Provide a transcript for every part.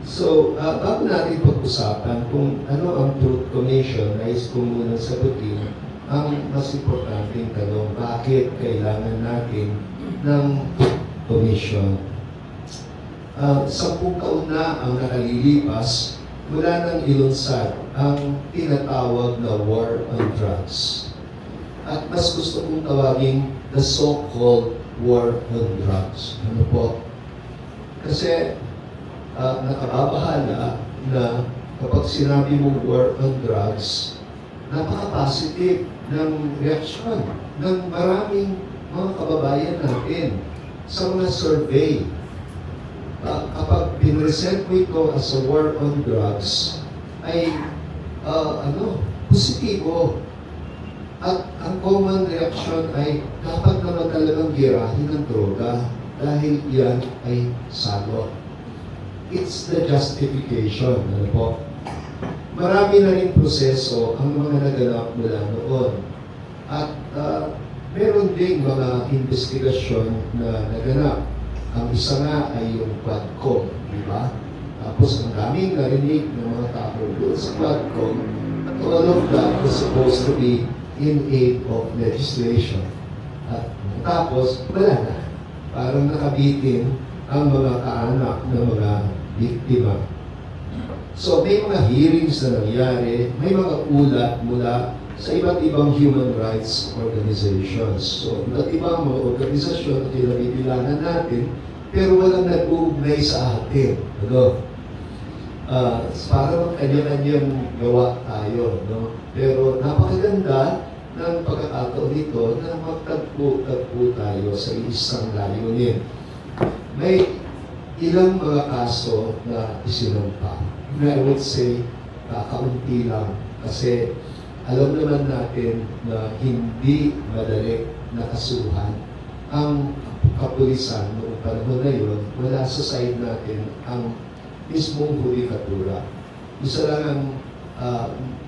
Bago natin pag-usapan kung ano ang Truth Commission, nais ko munang sagutin ang mas importanteng tanong, bakit kailangan natin ng Commission? 10 taon na ang nakalilipas mula nang ilunsad ang tinatawag na War on Drugs. At mas gusto kong tawagin the so-called War on Drugs. Ano po? Kasi nakababahala na kapag sinabi mo war on drugs, napaka-positive ng reaksyon ng maraming mga kababayan natin sa mga survey. Kapag pinresent mo ito as a war on drugs, ay positibo. At ang common reaction ay dapat naman talagang girahin ng droga dahil yan ay salot. It's the justification. Ano po? Marami na rin proseso ang mga naganap mula noon. At meron ding mga investigasyon na naganap. Ang isa nga ay yung Quadcom, di ba? Tapos ang daming narinig ng mga tao doon sa Quadcom, at all of that was supposed to be in aid of legislation. At tapos, wala na. Parang nakabitin ang mga kaanak ng mga biktima. So may mga hearings na nangyari, may mga ulat mula sa iba't ibang human rights organizations. So iba't ibang mga organisasyon na kinabibilangan natin, pero walang nag-uugnay sa atin. Parang kanya-kanyang gawa tayo. No? Pero napakaganda ng pagkakataon nito na magtagpo-tagpo tayo sa isang layunin. May ilang mga kaso na isinampa. I would say, kaunti lang. Kasi alam naman natin na hindi madali nakasuhan ang kapulisan noong panahon na yun. Wala sa side natin ang mismong hudikatura. Isa lang ang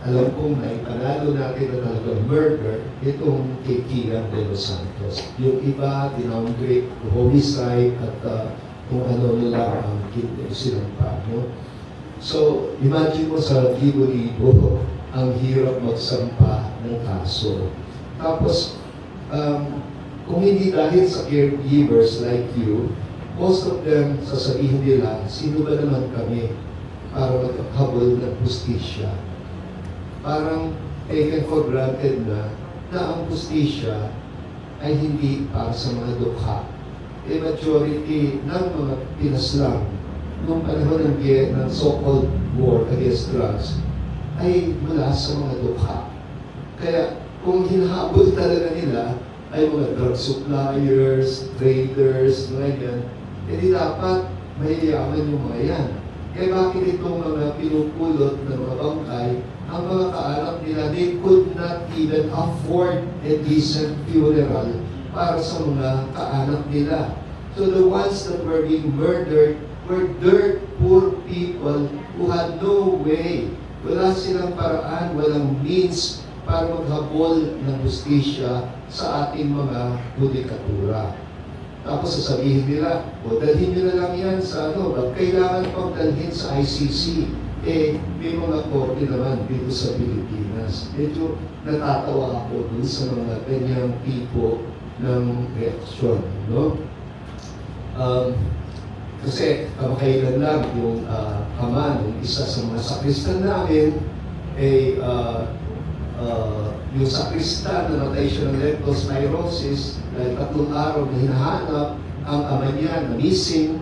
alam kong naipanalo natin na talagang murder, itong kay Kian de los Santos. Yung iba, dinowngrade, homicide, at kung ano nila ang sinampa. No? So, imagine mo sa libo-libo ang hirap magsampa ng kaso. Tapos, kung hindi dahil sa caregivers like you, most of them sasabihin nila, sino ba naman kami para maghabol ng justisya? Parang taken for granted na ang justisya ay hindi para sa mga dukha. Majority ng mga pinaslang noong panahon ng so-called war against drugs ay mula sa mga dukha. Kaya kung hinahabol talaga nila ay mga drug suppliers, traders, mga yan, edi dapat mahiyaman yung mga yan. Kaya bakit itong mga pinupulot ng mga bangkay, ang mga kaanak nila, they could not even afford a decent funeral para sa mga kaanak nila. So the ones that were being murdered were dirt poor people who had no way. Wala silang paraan, walang means para maghabol ng justisya sa ating mga hudikatura. Tapos sasabihin nila, dalhin nyo na lang yan sa kailangan pang dalhin sa ICC. May mga korte naman dito sa Pilipinas. Medyo natatawa ako dun sa mga ganyang tipo ng reaksyon. No? Kasi kamakailan lang yung ama ng isa sa mga sakristan namin, yung sakristan na natay siya ng leptospirosis dahil 3 araw na hinahanap ang ama niya na missing.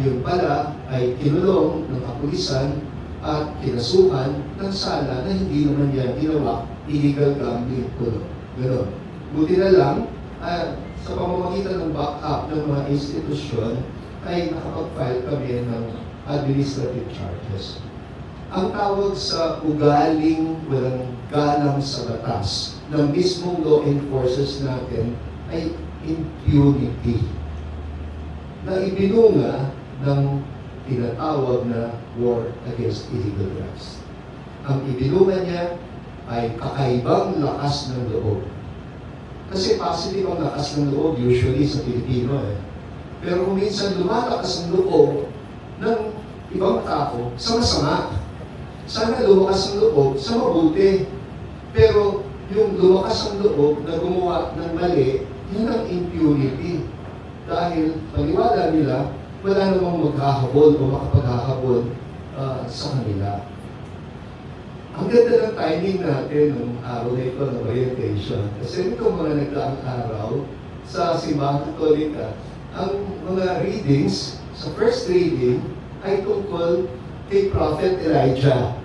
Yun pala ay kinulong ng kapulisan at kinasuhan ng sala na hindi naman yan ginawa illegal gambling. Gano'n. Buti na lang, sa pamamagitan ng backup ng mga institusyon, ay nakapag-file kami ng administrative charges. Ang tawag sa ugaling walang galang sa batas ng mismong law enforcers natin ay impunity, na ibinunga ng tinatawag na war against illegal drugs. Ang ibinunga niya ay kakaibang lakas ng loob. Kasi positive ang lakas ng loob usually sa Pilipino. Pero kung minsan lumalakas ang loob ng ibang tao sa masama. Sana lumakas ang loob sa mabuti. Pero yung lumakas ang loob na gumawa ng mali, yun ang impurity. Dahil paniwala nila, wala namang maghahabol o makapaghahabol sa kanila. Ang ganda ng timing natin ng araw na ito ng orientation. Kasi ito mga nagdaang araw sa Simbahan Katolika, ang mga readings, sa first reading, ay tungkol kay Prophet Elijah.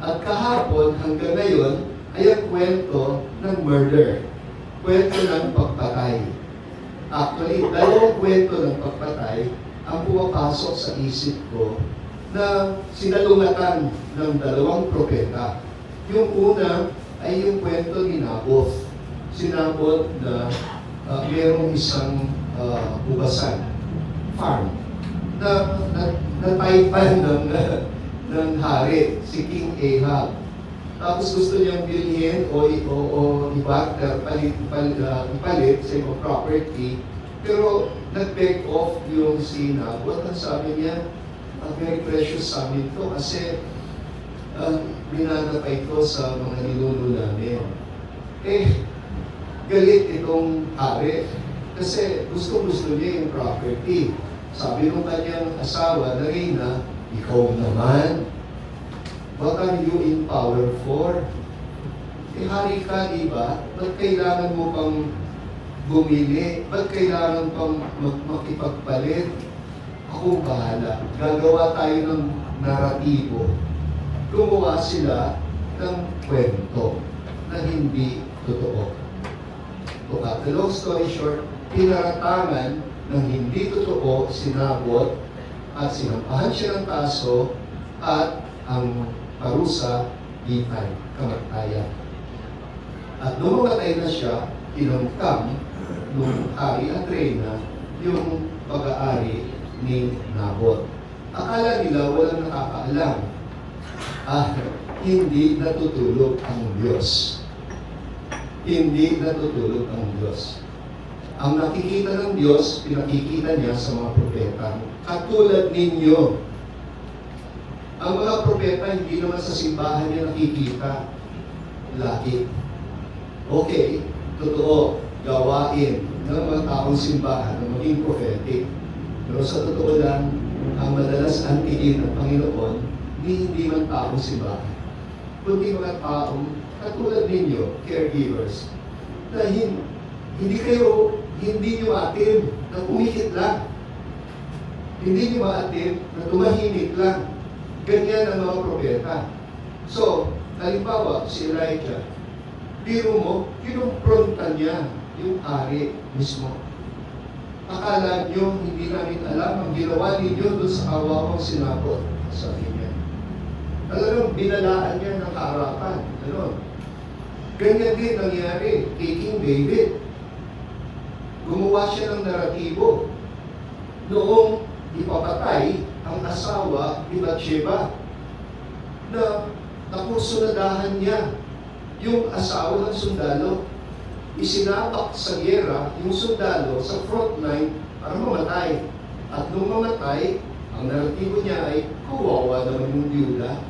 At kahapon hanggang ngayon ay ang kwento ng murder. Kwento ng pagpatay. Actually, dalawang kwento ng pagpatay ang pumapasok sa isip ko na sinalungatan ng dalawang propeta. Yung una ay yung kwento ni Naboth. Si Naboth na mayroong isang ubasan, farm, na nataypan ng hari, si King Ahab. Tapos gusto niyang bilhin o i-barter, ipalit sa ibang property, pero nag-back off yung si Naboth. Ang sabi niya, very precious sa amin to kasi binanapay ko sa mga ninuno namin. Galit itong hari kasi gusto niya yung property. Sabi ng kanyang asawa na Reyna, ikaw naman, what are you in power for? Hari ka, diba? Ba't kailangan mo pang bumili? Ba't kailangan pang makipagpalit? Akong bahala. Gagawa tayo ng naratibo. Gumawa sila ng kwento na hindi totoo. To cut the long story short, pinaratangan ng hindi totoo si Naboth at sinampahan siya ng kaso at ang parusa, bitay, kamatayan. At nung mamatay na siya, tinangkam nung hari at reyna yung pag-aari ni Naboth. Akala nila walang nakakaalam. Hindi natutulog ang Diyos. Hindi natutulog ang Diyos. Ang nakikita ng Diyos, pinakikita niya sa mga propeta. Katulad ninyo. Ang mga propeta, hindi naman sa simbahan niya nakikita. Lagi. Okay, totoo, gawain ng mga taong simbahan na maging prophetic. Pero sa totoo lang, ang madalas antingin ng Panginoon, hindi man taong simbahan, kundi mga taong katulad ninyo, caregivers, na hindi nyo atin na umikit lang. Hindi nyo maatin na tumahimik lang. Ganyan ang mga propeta. So, halimbawa, si Elijah, biro mo, kinumprontan niya yung hari mismo. Akala nyo, hindi namin alam ang ginawa ninyo doon sa kawawang si Naboth, sabi niya. Talagang binalaan niya ng harapan. Ganyan din nangyari kay King David. Gumawa siya ng naratibo noong ipapatay ang asawa ni Bathsheba na nakursunadahan niya yung asawa ng sundalo. Isinapak sa giyera yung sundalo sa front line para mamatay. At nung mamatay, ang naratibo niya ay, kawawa naman yung byuda.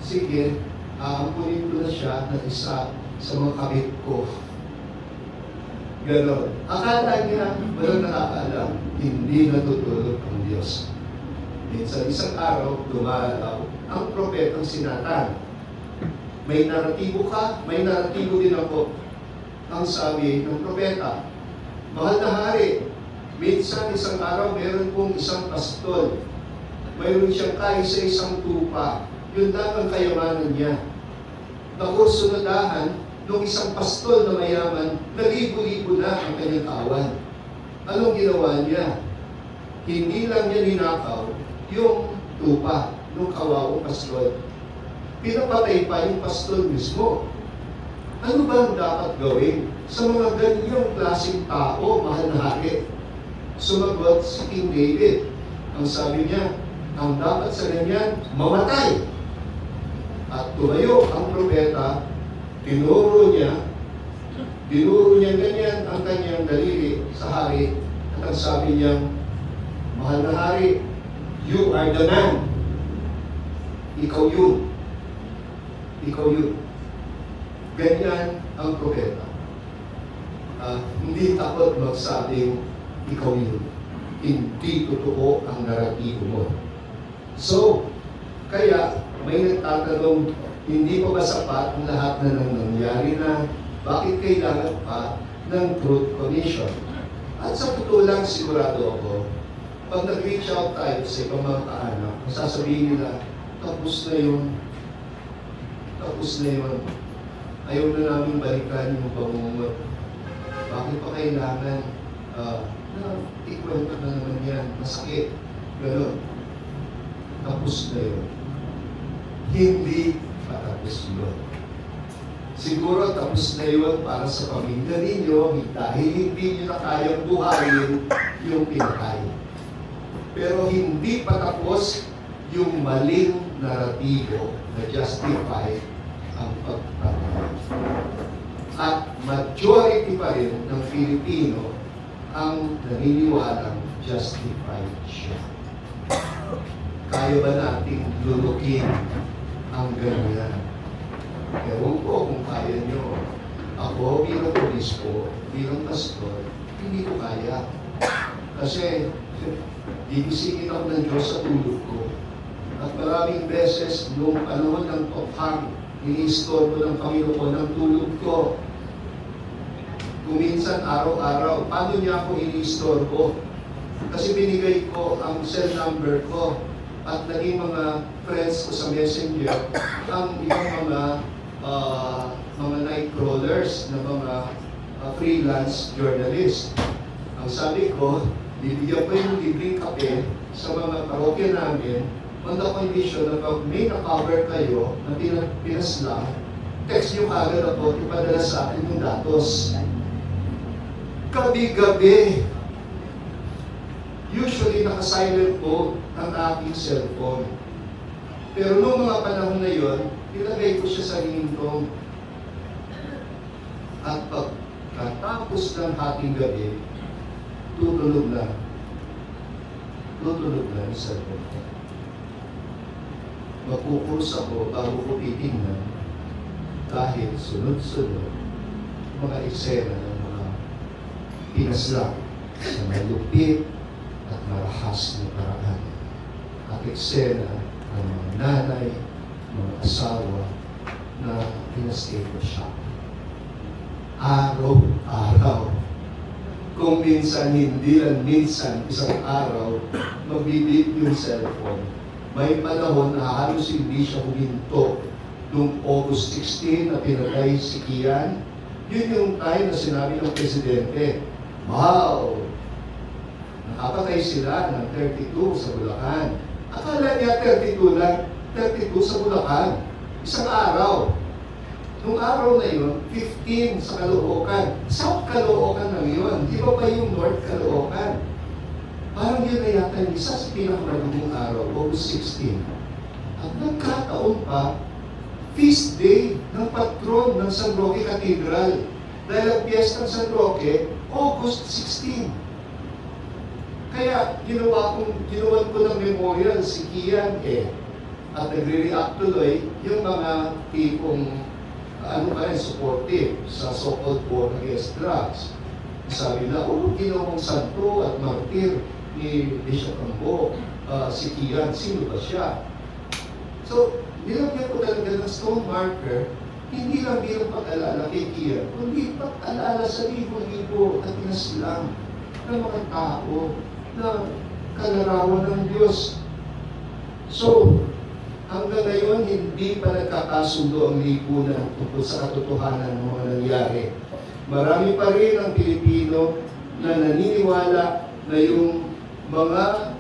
Sige, aampunin ko na siya ng isa sa mga kabit ko. Ganon. Akala niya, walang nakakaalam, hindi natutulog ang Diyos. Sa isang araw, dumalaw ang propetang si Nathan. May naratibo ka, may naratibo din ako. Ang sabi ng propeta, mahal na hari, minsan isang araw meron pong isang pastol. Mayroon siyang kaisa-isang tupa. Yun lang ang kayamanan niya. Nakursunadahan nung isang pastol na mayaman, nalibo-libo na ang kanyang kawan. Anong ginawa niya? Hindi lang niya ninakaw yung tupa ng kawawang pastol. Pinapatay pa yung pastol mismo. Ano ba ang dapat gawin sa mga ganyang klaseng tao, mahal na hari? Sumagot si King David. Ang sabi niya, ang dapat sa ganyan, mamatay. At tumayo ang propeta, dinuro niya ganyan ang kanyang daliri sa hari. At ang sabi niya, mahal na hari, you are the man. ikaw yun. Ikaw yun. Ganyan ang propeta. Hindi takot magsabing ikaw yun. Hindi totoo ang naratibo mo. So, kaya may nagtatanong, hindi pa ba sapat ang lahat na nangyari na bakit kailangan pa ng Truth Commission? At sa totoo lang, sigurado ako, pag nag-reach out tayo sa ibang mga kaanak, sasabihin nila, tapos na yun. Tapos na yun. Ayaw na namin balikan yung bangungot. Bakit pa kailangan? Ikwento na naman yan. Masakit. Ganon. Tapos na yun. Hindi patapos yun. Siguro tapos na yun para sa pamilya ninyo dahil hindi nyo na kayang buhayin yung pinakain. Pero hindi patapos yung maling naratibo na justify ang pagtatapos. At majority pa rin ng Pilipino ang naniniwalang justified siya. Kaya ba nating lulukin ang ganyan? Ewan ko kung kaya nyo. Ako bilang obispo, bilang pastor, hindi ko kaya. Kasi gigisingin ako ng Diyos sa tulog ko. At maraming beses nung panahon ng tokhang, ini-store ko ng Panginoon ang tulog ko. Kuminsan araw-araw, paano niya ako ini-store ko? Kasi binigay ko ang cell number ko at naging mga friends ko sa messenger ang ibang mga night crawlers na mga freelance journalist. Ang sabi ko, bibigyan ko yung libreng kape sa mga parokya namin on the condition na pag may na-cover kayo na pinaslang, text nyo kagad ako, ipadala sa akin yung datos. Gabi-gabi. Usually, naka-silent mode ang aking cellphone. Pero noong mga panahon na yon, ilagay ko siya sa ringtone. At pagkatapos ng hating gabi, tutulog na. Tutulog na yung cellphone ko. Magkukursa ko bago ko titingnan dahil sunod-sunod mga eksena ng mga pinaslang sa malupit at marahas na paraan. At eksena ng mga nanay, mga asawa na pinastable siya. Araw-araw. Kung minsan, hindi lang minsan, isang araw, magbibip yung cellphone. May panahon na halos hindi siya huminto. Noong August 16 na pinatay si Kian, yun yung time na sinabi ng Presidente, wow! Nakapatay sila ng 32 sa Bulacan. Akala niya 32 lang, 32 sa Bulacan. Isang araw. Nung araw na yun, 15 sa Caloocan. South Caloocan lang yun. Di ba yung North Caloocan? Parang yun na yata yung isa sa pinakamalugong araw, August 16. At nagkataon pa, feast day ng patron ng San Roque Cathedral. Dahil ang piyesta ng San Roque, August 16. Kaya ginawan ko ng memorial si Kian at nagre-react tuloy yung mga tipong supportive sa so-called born against drugs. Sabi na, ginawang santo at martir ni Bishop Ambo, si Kian, sino ba siya? So, nilagyan ko talaga ng stone marker, hindi lang bilang pag-alala kay Kian, kundi pag-alala sa libo-libo at pinaslang ng mga tao na kalarawan ng Diyos. So, hanggang ngayon, hindi pa nagkakasundo ang lipunan tungkol sa katotohanan ng mga nangyari. Marami pa rin ang Pilipino na naniniwala na yung mga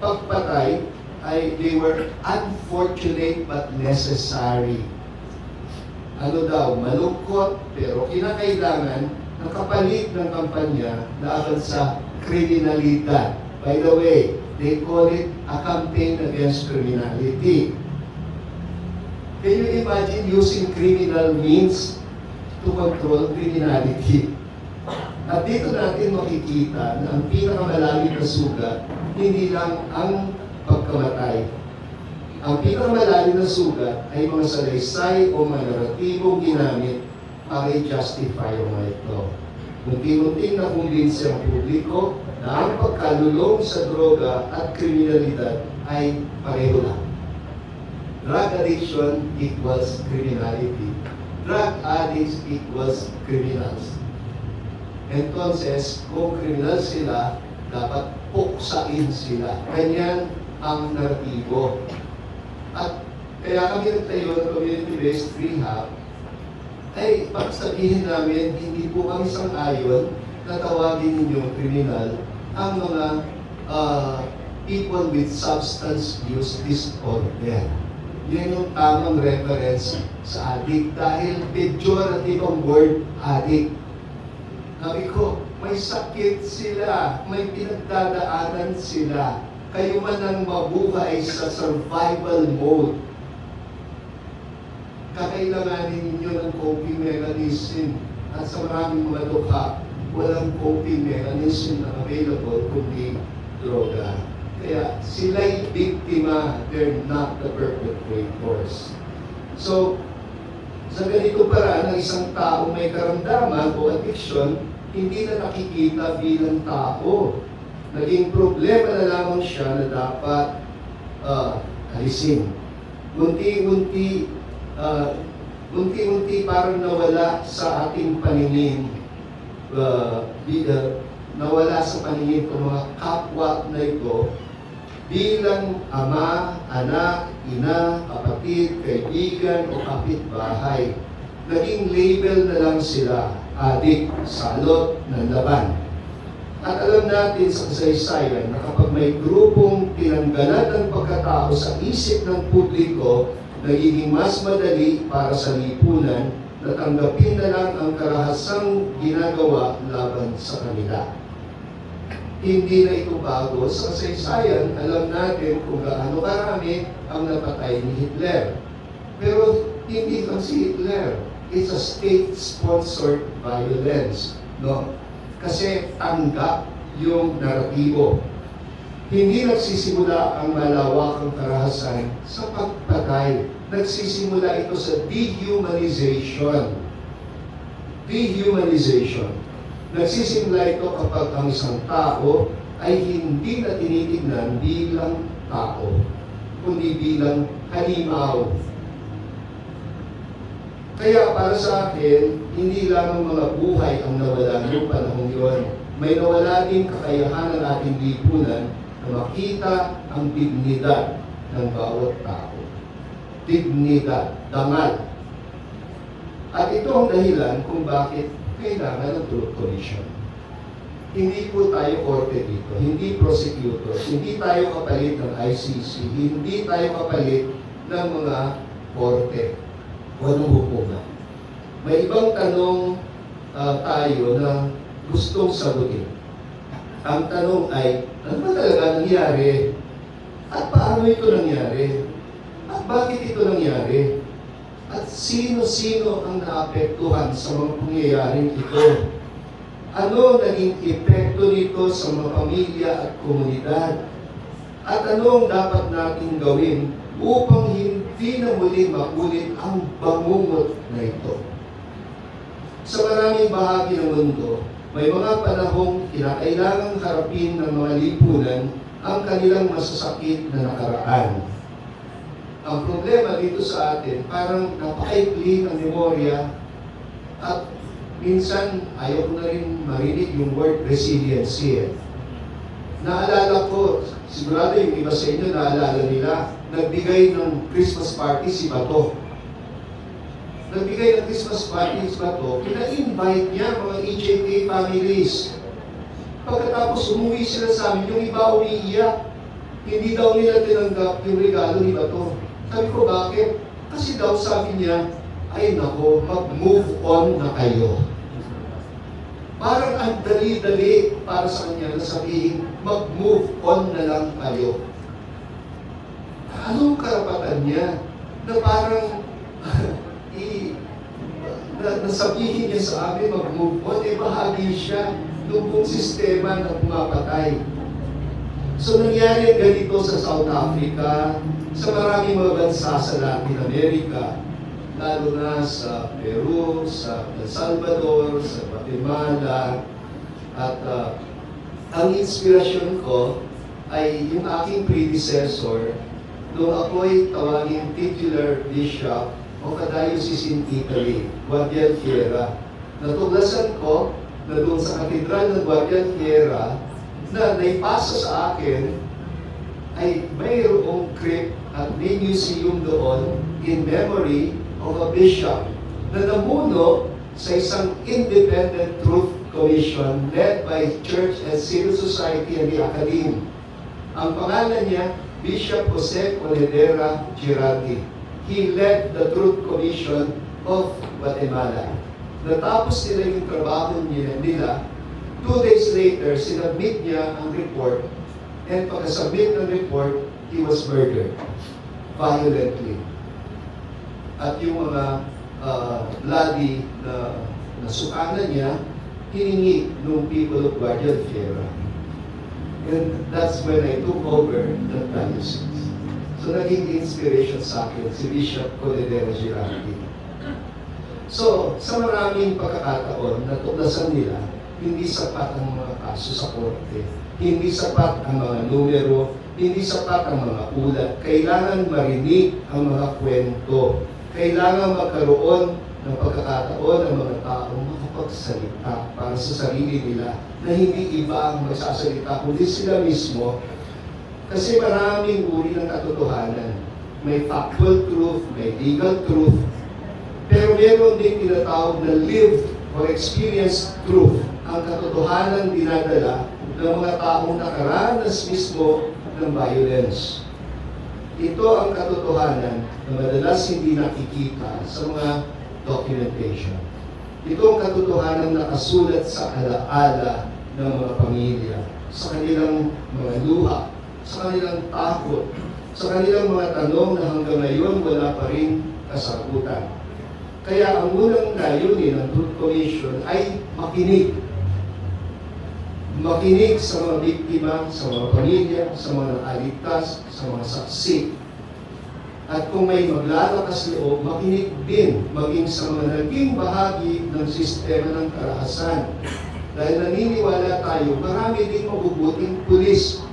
pagpatay ay they were unfortunate but necessary. Ano daw, malungkot pero kinakailangan ng kapalit ng kampanya laban sa kriminalidad. By the way, they call it a campaign against criminality. Can you imagine using criminal means to control criminality? At dito natin makikita na ang pinakamalalim na sugat, hindi lang ang pagkamatay. Ang pinakamalalim na sugat ay mga salaysay o mga naratibong ginamit para i-justify ang mga ito. Unti-unting nakumbinsi ang publiko na ang pagkalulong sa droga at kriminalidad ay pareho lang. Drug addiction equals criminality. Drug addicts equals criminals. Entonces, kung kriminal sila, dapat puksain sila. Ganyan ang naratibo. At kaya kami nagtayo ng community-based rehab, ay pagsabihin namin, hindi po kami sang-ayon na tawagin ninyong kriminal ang mga people with substance use disorder. Yan yung tamang reference sa addict dahil pejorative ang word addict. Sabi ko, may sakit sila, may pinagdadaanan sila. Kayo man ang mabuhay sa survival mode. Kakailanganin ninyo ng coping mechanism at sa maraming mga dukha, walang coping mechanism na available kundi droga. Kaya sila'y biktima, they're not the perpetrators. So, sa ganito paraan, ang isang tao may karamdaman o addiction, hindi na nakikita bilang tao. Naging problema na lamang siya na dapat alisin. Unti-unti parang nawala sa ating paningin, nawala sa paningin ng mga kapwa na ito bilang ama, anak, ina, kapatid, kaibigan o kapitbahay. Naging label na lang sila, adik, salot, ng laban. At alam natin sa kasaysayan na kapag may grupong tinanggalan ng pagkatao sa isip ng publiko, nagiging mas madali para sa lipunan na tanggapin na lang ang karahasang ginagawa laban sa kanila. Hindi na ito bago sa kasaysayan. Alam natin kung gaano karami ang napatay ni Hitler. Pero hindi lang si Hitler. It's a state-sponsored violence. No? Kasi tanggap yung naratibo. Hindi nagsisimula ang malawakang karahasan sa pagpatay. Nagsisimula ito sa dehumanization. Dehumanization. Nagsisimula ito kapag ang isang tao ay hindi na tinitignan bilang tao, kundi bilang halimaw. Kaya para sa akin, hindi lamang mga buhay ang nawala noong panahon yun. May nawala din kakayahan ng ating lipunan na makita ang dignidad ng bawat tao. Dignidad, dangal. At ito ang dahilan kung bakit kailangan ng truth commission. Hindi po tayo korte dito, hindi prosecutors, hindi tayo kapalit ng ICC, hindi tayo kapalit ng mga korte o ng hukuman. May ibang tanong tayo na gustong sagutin. Ang tanong ay, ano ba talaga nangyari? At paano ito nangyari? At bakit ito nangyari? At sino-sino ang naapektuhan sa mga pangyayaring ito? Ano naging epekto nito sa mga pamilya at komunidad? At ano ang dapat natin gawin upang hindi na muli makulit ang bangungot na ito? Sa maraming bahagi ng mundo, may mga panahong kinakailangang harapin ng mga lipunan ang kanilang masasakit na nakaraan. Ang problema dito sa atin, parang napakaikli ng memorya at minsan ayaw ko na rin marinig yung word resiliency. Naalala ko, sigurado yung iba sa inyo naalala nila, nagbigay ng Christmas party si Bato. Nagbigay ng Christmas party si Bato, pina-invite niya mga EJK families. Pagkatapos umuwi sila sa amin, yung iba umiiyak. Hindi daw nila tinanggap yung regalo ni Bato. Sabi ko, bakit? Kasi daw sabi niya, ay nako, mag-move on na kayo. Parang ang dali-dali para sa kanya na sabihin, mag-move on na lang kayo. Anong karapatan niya? Na parang, nasabihin niya sa amin, mag-move on, bahagi siya ng buong sistema na pumapatay. So nangyari ang ganito sa South Africa, sa maraming mga bansa sa Latin America, lalo na sa Peru, sa El Salvador, sa Guatemala, at ang inspirasyon ko ay yung aking predecessor nung ako'y tawaging titular bishop of a diocese in Italy, Guadalquivir. Natuklasan ko na doon sa katedral ng Guadalquivir na naipasa sa akin ay mayroong crypt at may museum doon in memory of a bishop na namuno sa isang independent truth commission led by Church and Civil Society and the Academe. Ang pangalan niya, Bishop Jose Coledera Girardi. He led the Truth Commission of Guatemala. Natapos nila yung trabaho nila. 2 days later, sinabmit niya ang report, and pagkasabit ng report, he was murdered violently. At yung mga bloody na nasukanan niya, hiningi ng people of Guadalquivir. And that's when I took over the diocese. So naging inspiration sa akin si Bishop Coledera Girardi. So, sa maraming pagkakataon, natuklasan nila, hindi sapat ang mga kaso sa korte, hindi sapat ang mga numero, hindi sapat ang mga ulat. Kailangan marinig ang mga kwento. Kailangan magkaroon ng pagkakataon ng mga taong makapagsalita para sa sarili nila na hindi iba ang magsasalita, kundi sila mismo. Kasi maraming uri ng katotohanan. May factual truth, may legal truth, pero meron din tinatawag na lived or experienced truth. Ang katotohanan dinadala ng mga taong nakaranas mismo ng violence. Ito ang katotohanan na madalas hindi nakikita sa mga documentation. Ito ang katotohanan na nakasulat sa alaala ng mga pamilya, sa kanilang mga luha, sa kanilang takot, sa kanilang mga tanong na hanggang ngayon wala pa rin kasagutan. Kaya ang unang layunin ng Truth Commission ay makinig. Makinig sa mga biktima, sa mga pamilya, sa mga nakaligtas, sa mga saksi. At kung may maglalakas loob, makinig din maging sa mga naging bahagi ng sistema ng karahasan. Dahil naniniwala tayo, marami din mabubuting pulis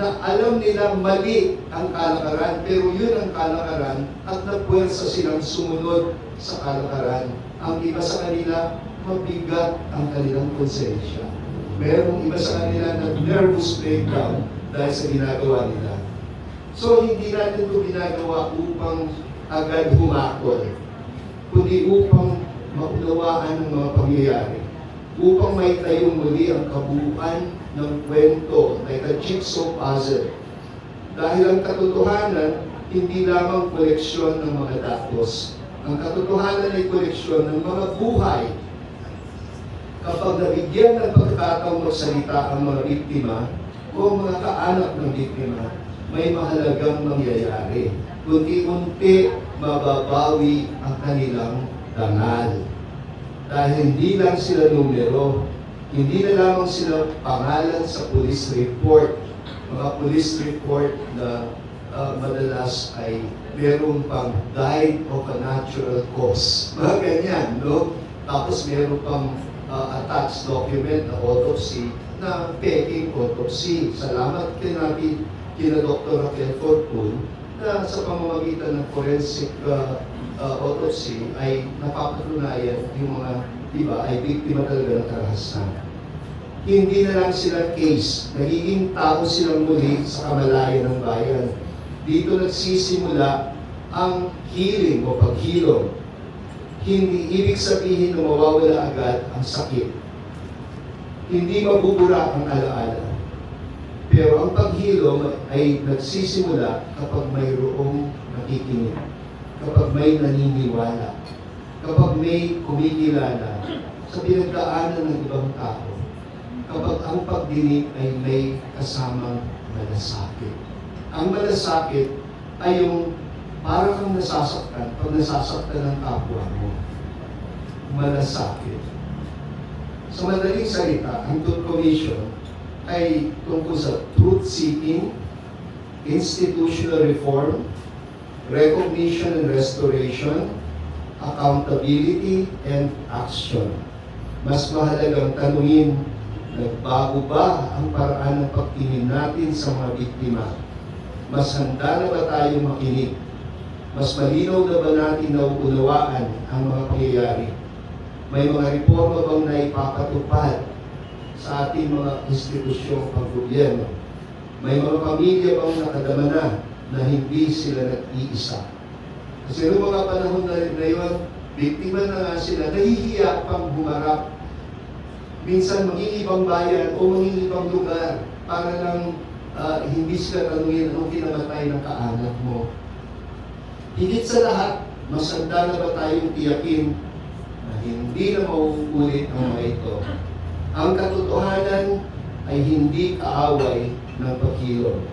na alam nila mali ang kalakaran, pero yun ang kalakaran at napuwersa silang sumunod sa kalakaran. Ang iba sa kanila, mabigat ang kanilang konsensya. Merong iba sa kanila na nervous breakdown dahil sa ginagawa nila. So, hindi natin ito ginagawa upang agad humakol, kundi upang maunawaan ang mga pangyayari, upang may tayong muli ang kabuuan ng kwento, like a jigsaw puzzle. Dahil ang katotohanan, hindi lamang koleksyon ng mga datos. Ang katotohanan ay koleksyon ng mga buhay. Kapag nabigyan ng pagkakataong magsalita ang mga biktima o mga kaanak ng biktima, may mahalagang mangyayari. Unti-unti mababawi ang kanilang dangal. Dahil hindi lang sila numero, hindi na lamang sila pangalan sa police report. Mga police report na madalas ay meron pang died of a natural cause. Mga ganyan, no? Tapos meron pang attached document na autopsy na peking autopsy. Salamat kina Dr. Raquel Fortun na sa pamamagitan ng forensic autopsy ay napapatunayan yung mga, di ba, ay biktima talaga ng karahasan. Hindi na lang sila case, nagiging tao silang muli sa kamalayan ng bayan. Dito nagsisimula ang healing o paghilom. Hindi ibig sabihin na mawawala agad ang sakit. Hindi mabubura ang alaala. Pero ang paghilom ay nagsisimula kapag mayroong nakikinig, kapag may naniniwala, kapag may kumikilala sa pinagdaanan ng ibang tao, kapag ang pagdinig ay may kasamang malasakit. Ang malasakit ay yung parang kang nasasaktan pag nasasaktan ng kapwa mo. Malasakit. Sa madaling salita, ang Truth Commission ay tungkol sa truth-seeking, institutional reform, recognition and restoration, accountability, and action. Mas mahalagang tanungin, nagbago ba ang paraan ng pagtingin natin sa mga biktima? Mas handa na ba tayong makinig? Mas malinaw na ba natin nauunawaan ang mga pangyayari? May mga reforma bang naipapatupad sa ating mga institusyong panggobyerno? May mga pamilya bang nakadama na hindi sila nag-iisa? Kasi noong mga panahon na yun, biktima na nga sila, nahihiya pang humarap. Minsan maging bayan o maging lugar para lang hindi sila tanungin anong kinamatay ng kaanak mo. Higit sa lahat, mas handa na ba tayong tiyakin na hindi na mauulit ang mga ito? Ang katotohanan ay hindi kaaway ng paghilom.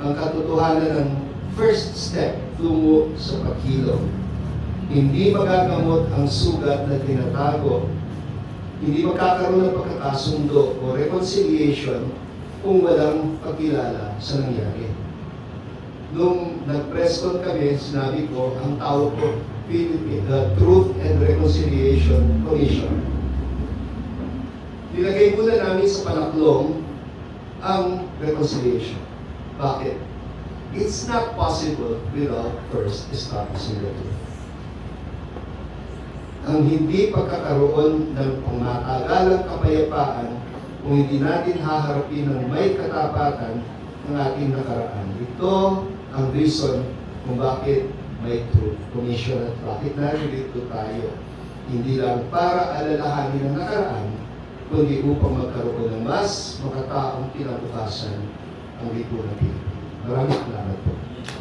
Ang katotohanan ng first step tungo sa paghilom. Hindi magagamot ang sugat na tinatago. Hindi magkakaroon ng pagkakasundo o reconciliation kung walang pagkilala sa nangyari. Nung nag-press con kami, sinabi ko, ang tawag ko, Truth and Reconciliation Commission. Nilagay muna namin sa panaklong ang reconciliation. Bakit? It's not possible without first establishing the truth. Ang hindi pagkakaroon ng pangmatagalang kapayapaan kung hindi natin haharapin ng may katapatan ang ating nakaraan. Ito ang reason kung bakit may Truth Commission at bakit narito tayo. Hindi lang para alalahanin ang nakaraan, kundi upang magkaroon ng mas makataong kinabukasan ang lipunan. Maraming salamat po.